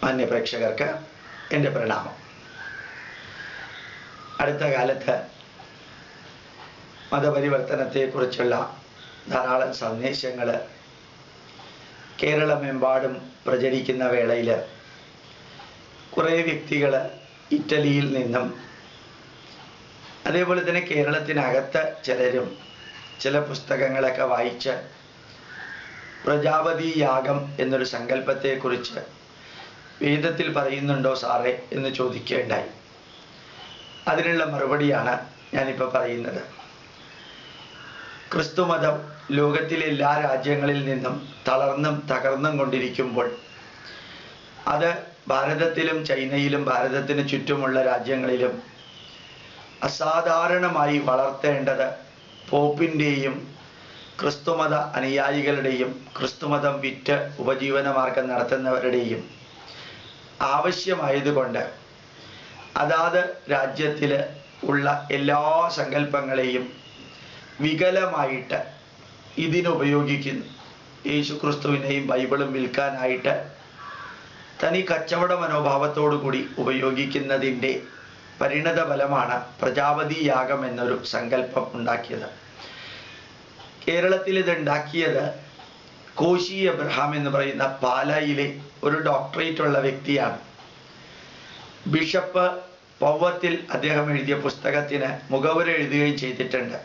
മാന്യ പ്രേക്ഷകർക്ക് എൻ്റെ പ്രണാമം. അടുത്ത കാലത്ത് മതപരിവർത്തനത്തെക്കുറിച്ചുള്ള ധാരാളം സന്ദേശങ്ങൾ കേരളമെമ്പാടും പ്രചരിക്കുന്ന വേളയിൽ കുറേ വ്യക്തികൾ ഇറ്റലിയിൽ നിന്നും അതേപോലെ തന്നെ കേരളത്തിനകത്ത് ചിലരും ചില പുസ്തകങ്ങളൊക്കെ വായിച്ച് പ്രജാപതി യാഗം എന്നൊരു സങ്കല്പത്തെക്കുറിച്ച് വേദത്തിൽ പറയുന്നുണ്ടോ സാറേ എന്ന് ചോദിക്കുകയുണ്ടായി. അതിനുള്ള മറുപടിയാണ് ഞാനിപ്പോൾ പറയുന്നത്. ക്രിസ്തുമതം ലോകത്തിലെ എല്ലാ രാജ്യങ്ങളിൽ നിന്നും തളർന്നും തകർന്നും കൊണ്ടിരിക്കുമ്പോൾ അത് ഭാരതത്തിലും ചൈനയിലും ഭാരതത്തിന് ചുറ്റുമുള്ള രാജ്യങ്ങളിലും അസാധാരണമായി വളർത്തേണ്ടത് പോപ്പിൻ്റെയും ക്രിസ്തുമത അനുയായികളുടെയും ക്രിസ്തുമതം വിറ്റ് ഉപജീവനമാർഗം നടത്തുന്നവരുടെയും ആവശ്യമായതുകൊണ്ട് അതാത് രാജ്യത്തിൽ ഉള്ള എല്ലാ സങ്കല്പങ്ങളെയും വികലമായിട്ട് ഇതിനുപയോഗിക്കുന്നു. യേശു ക്രിസ്തുവിനെയും ബൈബിളും വിൽക്കാനായിട്ട് തനി കച്ചവട മനോഭാവത്തോടു കൂടി ഉപയോഗിക്കുന്നതിൻ്റെ പരിണത ഫലമാണ് പ്രജാപതി യാഗം എന്നൊരു സങ്കല്പം ഉണ്ടാക്കിയത്. കേരളത്തിൽ ഇതുണ്ടാക്കിയത് കോശി എബ്രഹാം എന്ന് പറയുന്ന പാലായിലെ ഒരു ഡോക്ടറേറ്റ് ഉള്ള വ്യക്തിയാണ്. ബിഷപ്പ് പൗവത്തിൽ അദ്ദേഹം എഴുതിയ പുസ്തകത്തിന് മുഖവുര എഴുതുകയും ചെയ്തിട്ടുണ്ട്.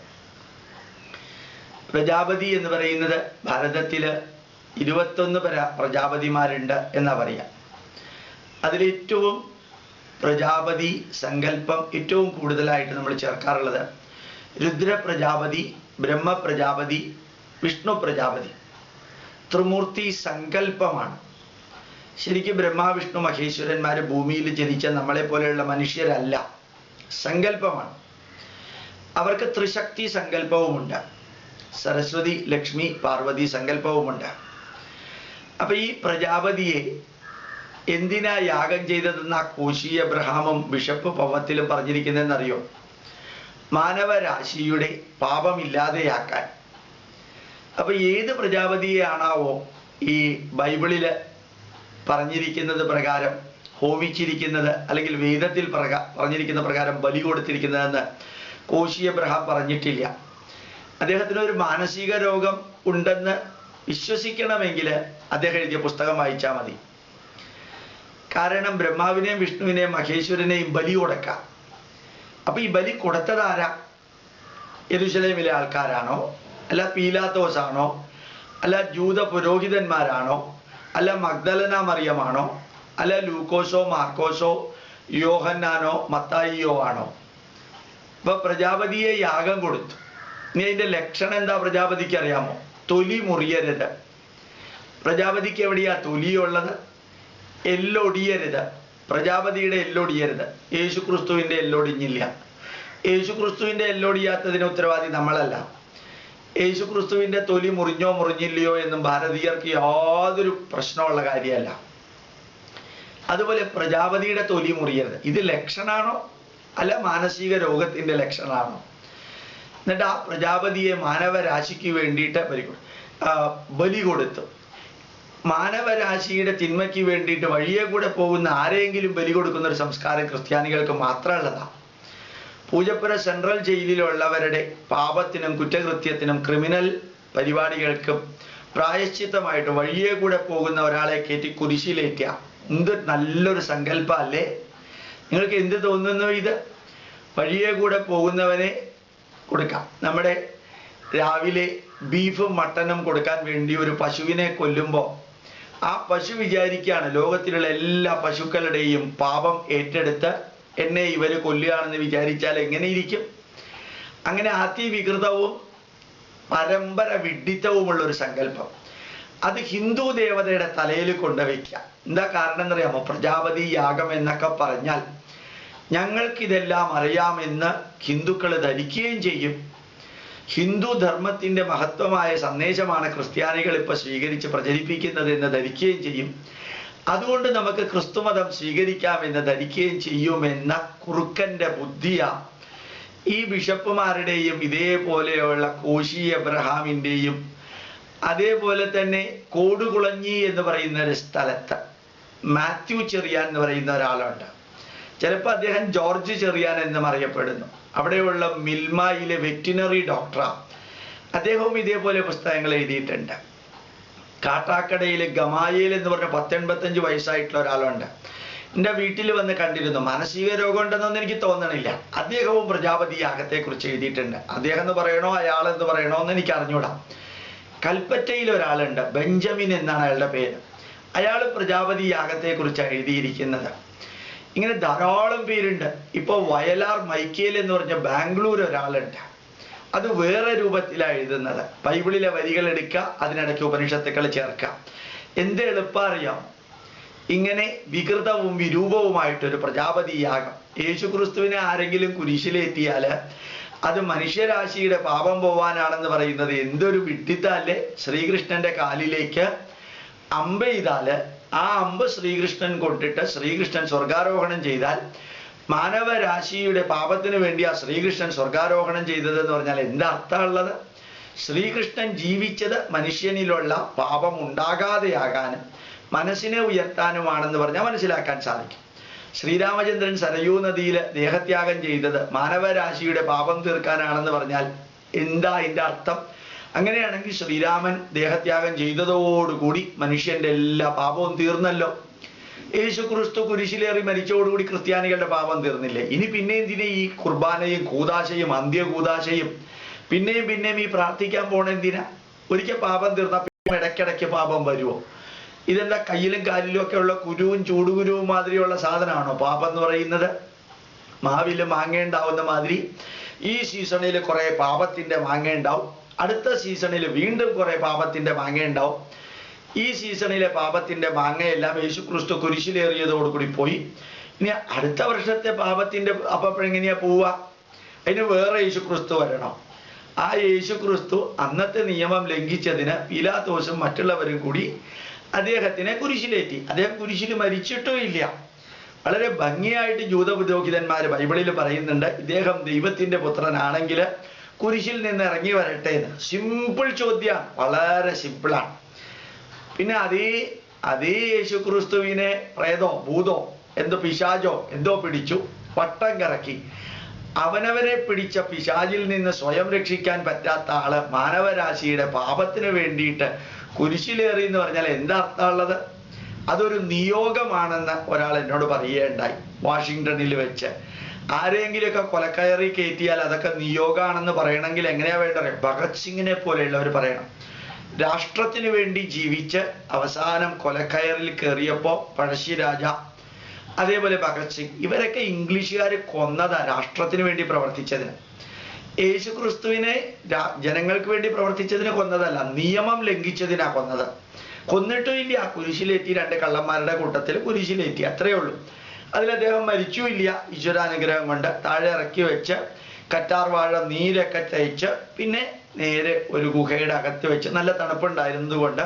പ്രജാപതി എന്ന് പറയുന്നത് ഭാരതത്തിൽ 21 പ്രജാപതിമാരുണ്ട് എന്നാ പറയാം. അതിലേറ്റവും പ്രജാപതി സങ്കല്പം ഏറ്റവും കൂടുതലായിട്ട് നമ്മൾ ചേർക്കാറുള്ളത് രുദ്ര പ്രജാപതി, ബ്രഹ്മ പ്രജാപതി, വിഷ്ണു പ്രജാപതി. ത്രിമൂർത്തി സങ്കല്പമാണ്. ശരിക്കും ബ്രഹ്മ വിഷ്ണു മഹേശ്വരന്മാർ ഭൂമിയിൽ ജനിച്ച നമ്മളെ പോലെയുള്ള മനുഷ്യരല്ല, സങ്കല്പമാണ്. അവർക്ക് ത്രിശക്തി സങ്കല്പവുമുണ്ട്, സരസ്വതി ലക്ഷ്മി പാർവതി സങ്കല്പവുമുണ്ട്. അപ്പൊ ഈ പ്രജാപതിയെ എന്തിനാ യാഗം ചെയ്തതെന്ന് ആ കോശി എബ്രഹാമും ബിഷപ്പ് പൗവത്തിലും പറഞ്ഞിരിക്കുന്നതെന്നറിയോ? മാനവരാശിയുടെ പാപമില്ലാതെയാക്കാൻ. അപ്പൊ ഏത് പ്രജാപതിയെയാണാവോ ഈ ബൈബിളിൽ പറഞ്ഞിരിക്കുന്നത് പ്രകാരം ഹോമിച്ചിരിക്കുന്നത്, അല്ലെങ്കിൽ വേദത്തിൽ പറഞ്ഞിരിക്കുന്ന പ്രകാരം ബലി കൊടുത്തിരിക്കുന്നതെന്ന് കോശി എബ്രഹാം പറഞ്ഞിട്ടില്ല. അദ്ദേഹത്തിന് ഒരു മാനസിക രോഗം ഉണ്ടെന്ന് വിശ്വസിക്കണമെങ്കിൽ അദ്ദേഹം എഴുതിയ പുസ്തകം വായിച്ചാൽ മതി. കാരണം ബ്രഹ്മാവിനെയും വിഷ്ണുവിനെയും മഹേശ്വരനെയും ബലി കൊടുക്കാം. അപ്പൊ ഈ ബലി കൊടുത്തതാരാ? യെരുശലേമിലെ ആൾക്കാരാണോ? അല്ല പീലാത്തോസ് ആണോ? അല്ല ജൂത പുരോഹിതന്മാരാണോ? അല്ല മഗ്ദലന മറിയമാണോ? അല്ല ലൂക്കോസോ മാർക്കോസോ യോഹന്നാനോ മത്തായിയോ ആണോ? അപ്പൊ പ്രജാപതിയെ യാഗം കൊടുത്തു. ഇനി അതിന്റെ ലക്ഷണം എന്താ പ്രജാപതിക്ക് അറിയാമോ? തൊലി മുറിയരുത്. പ്രജാപതിക്ക് എവിടെയാ തൊലിയുള്ളത്? എല്ലൊടിയരുത്. പ്രജാപതിയുടെ എല്ലൊടിയരുത്. യേശു ക്രിസ്തുവിൻ്റെ എല്ലൊടിഞ്ഞില്ല. യേശു ക്രിസ്തുവിൻ്റെ എല്ലൊടിയാത്തതിന് ഉത്തരവാദി നമ്മളല്ല. യേശു ക്രിസ്തുവിൻ്റെ തൊലി മുറിഞ്ഞോ മുറിഞ്ഞില്ലയോ എന്നും ഭാരതീയർക്ക് യാതൊരു പ്രശ്നമുള്ള കാര്യമല്ല. അതുപോലെ പ്രജാപതിയുടെ തൊലി മുറിയരുത്. ഇത് ലക്ഷണാണോ അല്ല മാനസിക രോഗത്തിൻ്റെ ലക്ഷണമാണോ? എന്നിട്ട് ആ പ്രജാപതിയെ മാനവരാശിക്ക് വേണ്ടിയിട്ട് ബലി കൊടുത്തു. മാനവരാശിയുടെ തിന്മയ്ക്ക് വേണ്ടിയിട്ട് വഴിയെ കൂടെ പോകുന്ന ആരെങ്കിലും ബലി കൊടുക്കുന്ന ഒരു സംസ്കാരം ക്രിസ്ത്യാനികൾക്ക് മാത്രമുള്ളതാണ്. പൂജപ്പുര സെൻട്രൽ ജയിലിലുള്ളവരുടെ പാപത്തിനും കുറ്റകൃത്യത്തിനും ക്രിമിനൽ പരിപാടികൾക്കും പ്രായശ്ചിത്തമായിട്ട് വഴിയെ കൂടെ പോകുന്ന ഒരാളെ കയറ്റി കുരിശിലേറ്റുക. എന്ത് നല്ലൊരു സങ്കല്പം അല്ലേ? നിങ്ങൾക്ക് എന്ത് തോന്നുന്നു? ഇത് വഴിയെ കൂടെ പോകുന്നവനെ കൊടുക്കാം. നമ്മുടെ രാവിലെ ബീഫും മട്ടനും കൊടുക്കാൻ വേണ്ടി ഒരു പശുവിനെ കൊല്ലുമ്പോൾ ആ പശു വിചാരിക്കുകയാണ് ലോകത്തിലുള്ള എല്ലാ പശുക്കളുടെയും പാപം ഏറ്റെടുത്ത് എന്നെ ഇവര് കൊല്ലുകയാണെന്ന് വിചാരിച്ചാൽ എങ്ങനെ ഇരിക്കും? അങ്ങനെ അതിവികൃതവും പരമ്പര വിഡ്ഢിത്തവുമുള്ള ഒരു സങ്കല്പം അത് ഹിന്ദു ദേവതയുടെ തലയിൽ കൊണ്ടുവയ്ക്കുക. എന്താ കാരണം എന്നറിയാമോ? പ്രജാപതി യാഗം എന്നൊക്കെ പറഞ്ഞാൽ ഞങ്ങൾക്കിതെല്ലാം അറിയാമെന്ന് ഹിന്ദുക്കൾ ധരിക്കുകയും ചെയ്യും. ഹിന്ദു ധർമ്മത്തിൻ്റെ മഹത്വമായ സന്ദേശമാണ് ക്രിസ്ത്യാനികൾ ഇപ്പോൾ സ്വീകരിച്ച് പ്രചരിപ്പിക്കുന്നത് എന്ന് ധരിക്കുകയും ചെയ്യും. അതുകൊണ്ട് നമുക്ക് ക്രിസ്തുമതം സ്വീകരിക്കാമെന്ന് ധരിക്കുകയും ചെയ്യുമെന്ന കുറുക്കൻ്റെ ബുദ്ധിയാണ് ഈ ബിഷപ്പുമാരുടെയും ഇതേപോലെയുള്ള കോശി എബ്രഹാമിൻ്റെയും അതേപോലെ തന്നെ കോടുകുളഞ്ഞി എന്ന് പറയുന്ന ഒരു സ്ഥലത്ത് മാത്യു ചെറിയാൻ എന്ന് പറയുന്ന ഒരാളുണ്ട്. ചിലപ്പോൾ അദ്ദേഹം ജോർജ് ചെറിയാൻ എന്നും അറിയപ്പെടുന്നു. അവിടെയുള്ള മിൽമയിലെ വെറ്റിനറി ഡോക്ടറാണ്. അദ്ദേഹവും ഇതേപോലെ പുസ്തകങ്ങൾ എഴുതിയിട്ടുണ്ട്. കാട്ടാക്കടയിലെ ഗമായേൽ എന്ന് പറഞ്ഞ 85 വയസ്സായിട്ടുള്ള ഒരാളുണ്ട്. എൻ്റെ വീട്ടിൽ വന്ന് കണ്ടിരുന്നു. മാനസിക രോഗം ഉണ്ടെന്നൊന്നും എനിക്ക് തോന്നണില്ല. അദ്ദേഹവും പ്രജാപതി യാഗത്തെക്കുറിച്ച് എഴുതിയിട്ടുണ്ട്. അദ്ദേഹം എന്ന് പറയണോ അയാളെന്ന് പറയണോ എന്ന് എനിക്ക് അറിഞ്ഞൂടാ. കൽപ്പറ്റയിൽ ഒരാളുണ്ട്, ബെഞ്ചമിൻ എന്നാണ് അയാളുടെ പേര്. അയാൾ പ്രജാപതി യാഗത്തെക്കുറിച്ചാണ് എഴുതിയിരിക്കുന്നത്. ഇങ്ങനെ ധാരാളം പേരുണ്ട്. ഇപ്പോൾ വയലാർ മൈക്കേൽ എന്ന് പറഞ്ഞ ബാംഗ്ലൂർ ഒരാളുണ്ട്. അത് വേറെ രൂപത്തിലാണ് എഴുതുന്നത്. ബൈബിളിലെ വരികൾ എടുക്കുക, അതിനിടയ്ക്ക് ഉപനിഷത്തുക്കൾ ചേർക്കുക. എന്ത് എളുപ്പം അറിയാം. ഇങ്ങനെ വികൃതവും വിരൂപവുമായിട്ടൊരു പ്രജാപതി യാഗം. യേശുക്രിസ്തുവിനെ ആരെങ്കിലും കുരിശിലേറ്റിയാൽ അത് മനുഷ്യരാശിയുടെ പാപം പോവാനാണെന്ന് പറയുന്നത് എന്തൊരു വിഡ്ഢിത്തല്ലേ. ശ്രീകൃഷ്ണന്റെ കാലിലേക്ക് അമ്പ് ചെയ്താൽ ആ അമ്പ് ശ്രീകൃഷ്ണൻ കൊണ്ടിട്ട് ശ്രീകൃഷ്ണൻ സ്വർഗാരോഹണം ചെയ്താൽ മാനവരാശിയുടെ പാപത്തിന് വേണ്ടി ആ ശ്രീകൃഷ്ണൻ സ്വർഗാരോഹണം ചെയ്തതെന്ന് പറഞ്ഞാൽ എന്താ അർത്ഥമുള്ളത്? ശ്രീകൃഷ്ണൻ ജീവിച്ചത് മനുഷ്യനിലുള്ള പാപം ഉണ്ടാകാതെയാകാനും മനസ്സിനെ ഉയർത്താനുമാണെന്ന് പറഞ്ഞാൽ മനസ്സിലാക്കാൻ സാധിക്കും. ശ്രീരാമചന്ദ്രൻ സരയൂ നദിയിൽ ദേഹത്യാഗം ചെയ്തത് മാനവരാശിയുടെ പാപം തീർക്കാനാണെന്ന് പറഞ്ഞാൽ എന്താ അതിൻ്റെ അർത്ഥം? അങ്ങനെയാണെങ്കിൽ ശ്രീരാമൻ ദേഹത്യാഗം ചെയ്തതോടുകൂടി മനുഷ്യന്റെ എല്ലാ പാപവും തീർന്നല്ലോ. യേശുക്രിസ്തു കുരിശിലേറി മരിച്ചതോടുകൂടി ക്രിസ്ത്യാനികളുടെ പാപം തീർന്നില്ലേ? ഇനി പിന്നെ എന്തിനാ ഈ കുർബാനയും കൂദാശയും അന്ത്യകൂദാശയും പിന്നെയും ഈ പ്രാർത്ഥിക്കാൻ പോണ എന്തിനാ? ഒരിക്കൽ പാപം തീർന്നാൽ പിന്നെ ഇടയ്ക്കിടയ്ക്ക് പാപം വരുമോ? ഇതെന്താ കയ്യിലും കാലിലും ഒക്കെ ഉള്ള കുരുവും ചൂടുകുരുവും മാതിരിയുള്ള സാധനമാണോ പാപം എന്ന് പറയുന്നത്? മാവിൽ മാങ്ങ ഉണ്ടാവുന്ന മാതിരി ഈ സീസണിൽ കുറെ പാപത്തിന്റെ മാങ്ങ ഉണ്ടാവും, അടുത്ത സീസണിൽ വീണ്ടും കുറെ പാപത്തിന്റെ മാങ്ങ ഉണ്ടാവും. ഈ സീസണിലെ പാപത്തിന്റെ മാങ്ങയെല്ലാം യേശുക്രിസ്തു കുരിശിലേറിയതോടുകൂടി പോയി. ഇനി അടുത്ത വർഷത്തെ പാപത്തിന്റെ അപ്പോഴെങ്ങനെയാ പോവുക? അതിന് വേറെ യേശുക്രിസ്തു വരണം. ആ യേശുക്രിസ്തു അന്നത്തെ നിയമം ലംഘിച്ചതിന് പീലാത്തോസും മറ്റുള്ളവരും കൂടി അദ്ദേഹത്തിനെ കുരിശിലേറ്റി. അദ്ദേഹം കുരിശിൽ മരിച്ചിട്ടും ഇല്ല. വളരെ ഭംഗിയായിട്ട് ജൂത പുരോഹിതന്മാർ ബൈബിളിൽ പറയുന്നുണ്ട്, ഇദ്ദേഹം ദൈവത്തിന്റെ പുത്രനാണെങ്കിൽ കുരിശിൽ നിന്ന് ഇറങ്ങി വരട്ടെ എന്ന്. സിമ്പിൾ ചോദ്യമാണ്, വളരെ സിമ്പിളാണ്. പിന്നെ അതേ യേശുക്രിസ്തുവിനെ പ്രേതോ ഭൂതോ എന്തോ പിശാചോ എന്തോ പിടിച്ചു വട്ടം കറക്കി. അവനവനെ പിടിച്ച പിശാചിൽ നിന്ന് സ്വയം രക്ഷിക്കാൻ പറ്റാത്ത ആള് മാനവരാശിയുടെ പാപത്തിന് വേണ്ടിയിട്ട് കുരിശിലേറി എന്ന് പറഞ്ഞാൽ എന്താ അർത്ഥമുള്ളത്? അതൊരു നിയോഗമാണെന്ന് ഒരാൾ എന്നോട് പറയുകയുണ്ടായി വാഷിങ്ടണിൽ വെച്ച്. ആരെങ്കിലുമൊക്കെ കൊലക്കയറി കയറ്റിയാൽ അതൊക്കെ നിയോഗമാണെന്ന് പറയണമെങ്കിൽ എങ്ങനെയാ വേണ്ടത്? ഭഗത് സിംഗിനെ പോലെയുള്ളവർ പറയണം. രാഷ്ട്രത്തിന് വേണ്ടി ജീവിച്ച് അവസാനം കൊലക്കയറിൽ കയറിയപ്പോൾ പഴശ്ശിരാജ, അതേപോലെ ഭഗത് സിംഗ്, ഇവരൊക്കെ ഇംഗ്ലീഷുകാർ കൊന്നതാ രാഷ്ട്രത്തിന് വേണ്ടി പ്രവർത്തിച്ചതിന്. യേശുക്രിസ്തുവിനെ ജനങ്ങൾക്ക് വേണ്ടി പ്രവർത്തിച്ചതിന് കൊന്നതല്ല, നിയമം ലംഘിച്ചതിനാ കൊന്നത്. കൊന്നിട്ടും ഇല്ല, കുരിശിലേറ്റി. 2 കള്ളന്മാരുടെ കൂട്ടത്തിൽ കുരിശിലേറ്റി, അത്രയേ ഉള്ളൂ. അതിൽ അദ്ദേഹം മരിച്ചുമില്ല. ഈശ്വരാനുഗ്രഹം കൊണ്ട് താഴെ ഇറക്കി വെച്ച് കറ്റാർ വാഴ നീരൊക്കെ തേച്ച് പിന്നെ നേരെ ഒരു ഗുഹയുടെ അകത്ത് വെച്ച്, നല്ല തണുപ്പുണ്ടായിരുന്നത് കൊണ്ട്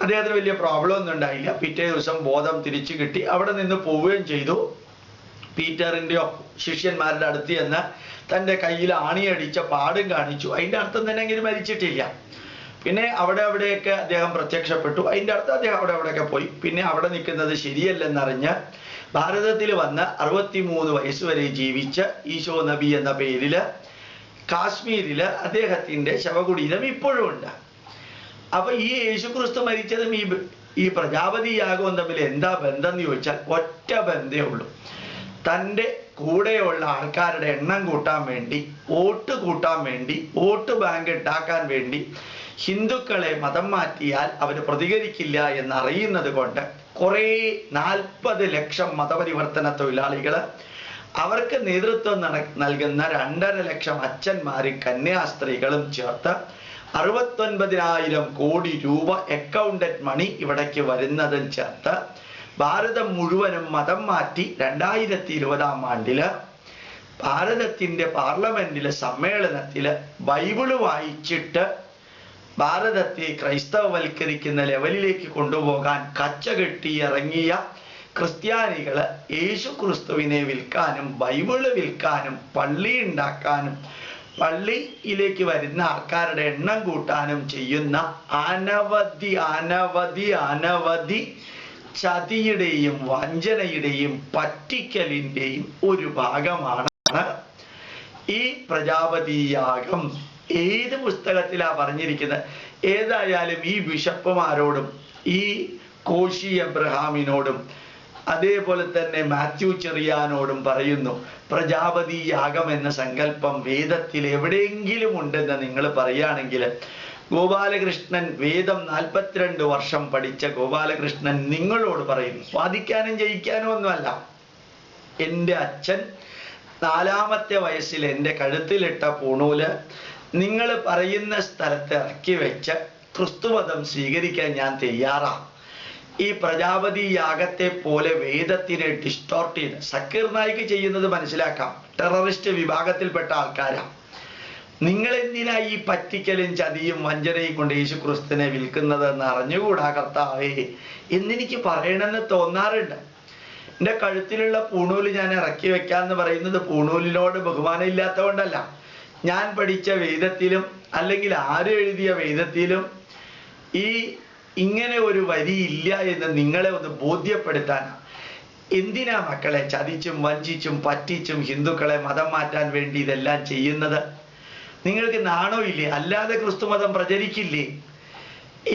അദ്ദേഹത്തിന് വലിയ പ്രോബ്ലം ഒന്നും ഉണ്ടായില്ല. പിറ്റേ ദിവസം ബോധം തിരിച്ചു കിട്ടി. അവിടെ നിന്ന് പോവുകയും ചെയ്തു. പീറ്ററിൻ്റെയോ ശിഷ്യന്മാരുടെ അടുത്ത് ചെന്ന് തൻ്റെ കയ്യിൽ ആണിയടിച്ച പാടും കാണിച്ചു. അതിൻ്റെ അർത്ഥം തന്നെ എങ്കിലും മരിച്ചിട്ടില്ല. പിന്നെ അവിടെയൊക്കെ അദ്ദേഹം പ്രത്യക്ഷപ്പെട്ടു. അതിൻ്റെ അർത്ഥം അദ്ദേഹം അവിടെയൊക്കെ പോയി. പിന്നെ അവിടെ നിൽക്കുന്നത് ശരിയല്ലെന്നറിഞ്ഞ് ഭാരതത്തിൽ വന്ന് 63 വയസ്സ് വരെ ജീവിച്ച് ഈശോ നബി എന്ന പേരിൽ കാശ്മീരിൽ അദ്ദേഹത്തിൻ്റെ ശവകുടീരം ഇപ്പോഴും ഉണ്ട്. അപ്പൊ ഈ യേശുക്രിസ്തു മരിച്ചതും ഈ പ്രജാപതി യാഗവും തമ്മിൽ എന്താ ബന്ധം എന്ന് ചോദിച്ചാൽ ഒറ്റ ബന്ധമേ ഉള്ളൂ. തൻ്റെ കൂടെയുള്ള ആൾക്കാരുടെ എണ്ണം കൂട്ടാൻ വേണ്ടി, വോട്ട് കൂട്ടാൻ വേണ്ടി, വോട്ട് ബാങ്ക് ഉണ്ടാക്കാൻ വേണ്ടി ഹിന്ദുക്കളെ മതം മാറ്റിയാൽ അവർ പ്രതികരിക്കില്ല എന്നറിയുന്നത് കൊണ്ട് കുറേ 40 ലക്ഷം മതപരിവർത്തന തൊഴിലാളികൾ, അവർക്ക് നേതൃത്വം നൽകുന്ന 2.5 ലക്ഷം അച്ഛന്മാരും കന്യാസ്ത്രീകളും ചേർത്ത് 69,000 കോടി രൂപ അക്കൗണ്ടഡ് മണി ഇവിടേക്ക് വരുന്നതും ചേർത്ത് ഭാരതം മുഴുവനും മതം മാറ്റി 2020 ആണ്ടില് ഭാരതത്തിൻ്റെ പാർലമെന്റിലെ സമ്മേളനത്തില് ബൈബിള് വായിച്ചിട്ട് ഭാരതത്തെ ക്രൈസ്തവവൽക്കരിക്കുന്ന ലെവലിലേക്ക് കൊണ്ടുപോകാൻ കച്ചകെട്ടി ഇറങ്ങിയ ക്രിസ്ത്യാനികള് യേശുക്രിസ്തുവിനെ വിൽക്കാനും ബൈബിള് വിൽക്കാനും പള്ളി ഉണ്ടാക്കാനും പള്ളിയിലേക്ക് വരുന്ന ആൾക്കാരുടെ എണ്ണം കൂട്ടാനും ചെയ്യുന്ന അനവധി ചതിയുടെയും വഞ്ചനയുടെയും പറ്റിക്കലിൻ്റെയും ഒരു ഭാഗമാണ് ഈ പ്രജാപതിയാഗം. ഏത് പുസ്തകത്തിലാ പറഞ്ഞിരിക്കുന്നത്? ഏതായാലും ഈ ബിഷപ്പുമാരോടും ഈ കോശി എബ്രഹാമിനോടും അതേപോലെ തന്നെ മാത്യു ചെറിയാനോടും പറയുന്നു, പ്രജാപതി യാഗം എന്ന സങ്കല്പം വേദത്തിൽ എവിടെയെങ്കിലും ഉണ്ടെന്ന് നിങ്ങൾ പറയുകയാണെങ്കിൽ, ഗോപാലകൃഷ്ണൻ വേദം 42 വർഷം പഠിച്ച ഗോപാലകൃഷ്ണൻ നിങ്ങളോട് പറയുന്നു, വാദിക്കാനും ജയിക്കാനും ഒന്നുമല്ല. എൻ്റെ അച്ഛൻ 4ാമത്തെ വയസ്സിൽ എൻ്റെ കഴുത്തിലിട്ട പൂണൂല് നിങ്ങൾ പറയുന്ന സ്ഥലത്ത് ഇറക്കി വെച്ച് ക്രിസ്തുമതം സ്വീകരിക്കാൻ ഞാൻ തയ്യാറാണ്. ഈ പ്രജാപതി യാഗത്തെ പോലെ വേദത്തിനെ ഡിസ്റ്റോർട്ട് ചെയ്ത് സക്കീർ നായിക്ക് ചെയ്യുന്നത് മനസ്സിലാക്കാം. ടെററിസ്റ്റ് വിഭാഗത്തിൽപ്പെട്ട ആൾക്കാരാ. നിങ്ങൾ എന്തിനാ ഈ പറ്റിക്കലും ചതിയും വഞ്ചനയും കൊണ്ട് യേശു ക്രിസ്തുവിനെ വിൽക്കുന്നത് എന്ന് അറിഞ്ഞുകൂടാ കർത്താവേ എന്നെനിക്ക് പറയണമെന്ന് തോന്നാറുണ്ട്. എൻ്റെ കഴുത്തിലുള്ള പൂണൂല് ഞാൻ ഇറക്കി വെക്കാന്ന് പറയുന്നത് പൂണൂലിനോട് ബഹുമാനം ഇല്ലാത്തതുകൊണ്ടല്ല. ഞാൻ പഠിച്ച വേദത്തിലും അല്ലെങ്കിൽ ആരും എഴുതിയ വേദത്തിലും ഇങ്ങനെ ഒരു വരി ഇല്ല എന്ന് നിങ്ങളെ ഒന്ന് ബോധ്യപ്പെടുത്താനാണ്. എന്തിനാ മക്കളെ ചതിച്ചും വഞ്ചിച്ചും പറ്റിച്ചും ഹിന്ദുക്കളെ മതം മാറ്റാൻ വേണ്ടി ഇതെല്ലാം ചെയ്യുന്നത്? നിങ്ങൾക്ക് നാണോ ഇല്ലേ? അല്ലാതെ ക്രിസ്തുമതം പ്രചരിക്കില്ലേ?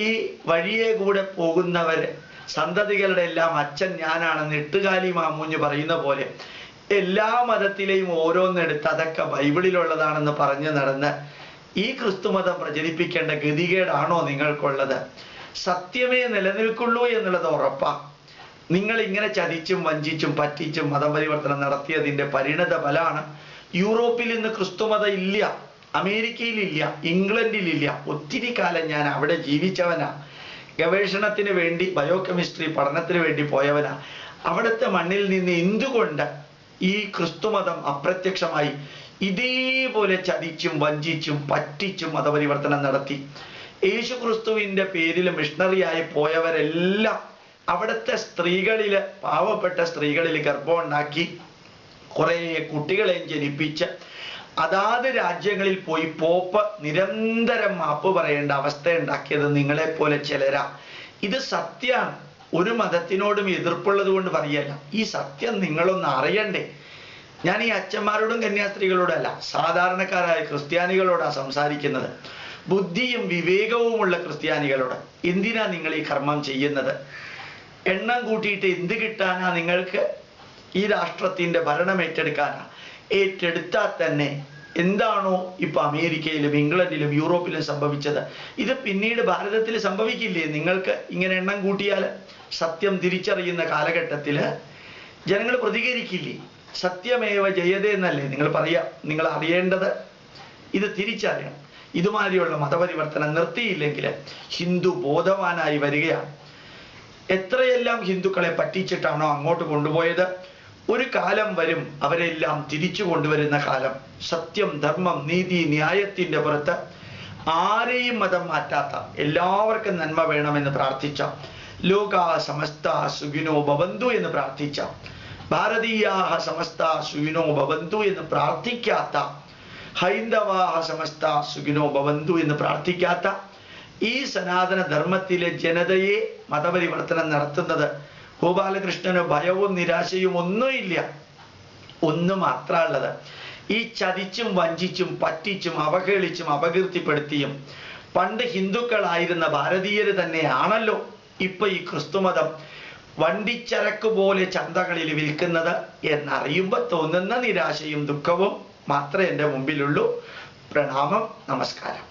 ഈ വഴിയെ കൂടെ പോകുന്നവര് സന്തതികളുടെ എല്ലാം അച്ഛൻ ഞാനാണെന്ന് എട്ടുകാലി മാമൂഞ്ഞ് പറയുന്ന പോലെ എല്ലാ മതത്തിലെയും ഓരോന്നെടുത്ത് അതൊക്കെ ബൈബിളിലുള്ളതാണെന്ന് പറഞ്ഞു നടന്ന് ഈ ക്രിസ്തുമതം പ്രചരിപ്പിക്കേണ്ട ഗതികേടാണോ നിങ്ങൾക്കുള്ളത്? സത്യമേ നിലനിൽക്കുള്ളൂ എന്നുള്ളത് ഉറപ്പാ. നിങ്ങൾ ഇങ്ങനെ ചതിച്ചും വഞ്ചിച്ചും പറ്റിച്ചും മതപരിവർത്തനം നടത്തിയതിൻ്റെ പരിണത ഫലമാണ് യൂറോപ്പിൽ ഇന്ന് ക്രിസ്തുമതം ഇല്ല, അമേരിക്കയിലില്ല, ഇംഗ്ലണ്ടിലില്ല. ഒത്തിരി കാലം ഞാൻ അവിടെ ജീവിച്ചവനാ. ഗവേഷണത്തിന് വേണ്ടി ബയോകെമിസ്ട്രി പഠനത്തിന് വേണ്ടി പോയവനാ. അവിടുത്തെ മണ്ണിൽ നിന്ന് എന്തുകൊണ്ട് ഈ ക്രിസ്തുമതം അപ്രത്യക്ഷമായി ഇതേപോലെ ചതിച്ചും വഞ്ചിച്ചും പറ്റിച്ചും മതപരിവർത്തനം നടത്തി? യേശു ക്രിസ്തുവിൻ്റെ പേരിൽ മിഷണറിയായി പോയവരെല്ലാം അവിടുത്തെ സ്ത്രീകളില്, പാവപ്പെട്ട സ്ത്രീകളിൽ ഗർഭം ഉണ്ടാക്കി കുറേ കുട്ടികളെയും ജനിപ്പിച്ച് അതാത് രാജ്യങ്ങളിൽ പോയി പോപ്പ് നിരന്തരം മാപ്പ് പറയേണ്ട അവസ്ഥ ഉണ്ടാക്കിയത് നിങ്ങളെപ്പോലെ ചിലരാ. ഇത് സത്യമാണ്. ഒരു മതത്തിനോടും എതിർപ്പുള്ളത് കൊണ്ട് പറയല്ല. ഈ സത്യം നിങ്ങളൊന്ന് അറിയണ്ടേ. ഞാൻ ഈ അച്ഛന്മാരോടും കന്യാസ്ത്രീകളോടല്ല, സാധാരണക്കാരായ ക്രിസ്ത്യാനികളോടാണ് സംസാരിക്കുന്നത്. ബുദ്ധിയും വിവേകവുമുള്ള ക്രിസ്ത്യാനികളോട്. എന്തിനാ നിങ്ങൾ ഈ കർമ്മം ചെയ്യുന്നത്? എണ്ണം കൂട്ടിയിട്ട് എന്ത് കിട്ടാനാ നിങ്ങൾക്ക്? ഈ രാഷ്ട്രത്തിൻ്റെ ഭരണം ഏറ്റെടുക്കാനാ. ഏറ്റെടുത്താൽ തന്നെ എന്താണോ ഇപ്പൊ അമേരിക്കയിലും ഇംഗ്ലണ്ടിലും യൂറോപ്പിലും സംഭവിച്ചത്, ഇത് പിന്നീട് ഭാരതത്തിൽ സംഭവിക്കില്ലേ? നിങ്ങൾക്ക് ഇങ്ങനെ എണ്ണം കൂട്ടിയാൽ സത്യം തിരിച്ചറിയുന്ന കാലഘട്ടത്തിൽ ജനങ്ങൾ പ്രതികരിക്കില്ലേ? സത്യമേവ ജയതേ എന്നല്ലേ നിങ്ങൾ പറയാ. നിങ്ങൾ അറിയേണ്ടത് ഇത് തിരിച്ചറിയണം. ഇതുമാതിരിയുള്ള മതപരിവർത്തനം നിർത്തിയില്ലെങ്കിൽ ഹിന്ദു ബോധവാനായി വരികയാണ്. എത്രയെല്ലാം ഹിന്ദുക്കളെ പറ്റിച്ചിട്ടാണോ അങ്ങോട്ട് കൊണ്ടുപോയത്, ഒരു കാലം വരും അവരെല്ലാം തിരിച്ചു കൊണ്ടുവരുന്ന കാലം. സത്യം, ധർമ്മം, നീതി, ന്യായത്തിൻ്റെ പുറത്ത് ആരെയും മതം മാറ്റാത്ത എല്ലാവർക്കും നന്മ വേണമെന്ന് പ്രാർത്ഥിച്ച, ലോകാ സമസ്ത സുഖിനോ ഭവന്തു എന്ന് പ്രാർത്ഥിച്ച, ഭാരതീയാഹ സമസ്ത സുഖിനോ ഭവന്തു എന്ന് പ്രാർത്ഥിക്കാത്ത, ഹൈന്ദവാഹ സമസ്ത സുഖിനോ ഭവന്തു എന്ന് പ്രാർത്ഥിക്കാത്ത ഈ സനാതന ധർമ്മത്തിലെ ജനതയെ മതപരിവർത്തനം നടത്തുന്നത് ഗോപാലകൃഷ്ണന് ഭയവും നിരാശയും ഒന്നുമില്ല. ഒന്ന് മാത്രമുള്ളത്, ഈ ചതിച്ചും വഞ്ചിച്ചും പറ്റിച്ചും അവഹേളിച്ചും അപകീർത്തിപ്പെടുത്തിയും പണ്ട് ഹിന്ദുക്കളായിരുന്ന ഭാരതീയര് തന്നെയാണല്ലോ ഇപ്പൊ ഈ ക്രിസ്തുമതം വണ്ടിച്ചരക്ക് പോലെ ചന്തകളിൽ വിൽക്കുന്നത് എന്നറിയുമ്പോൾ തോന്നുന്ന നിരാശയും ദുഃഖവും മാത്രമേ എൻ്റെ മുമ്പിലുള്ളൂ. പ്രണാമം, നമസ്കാരം.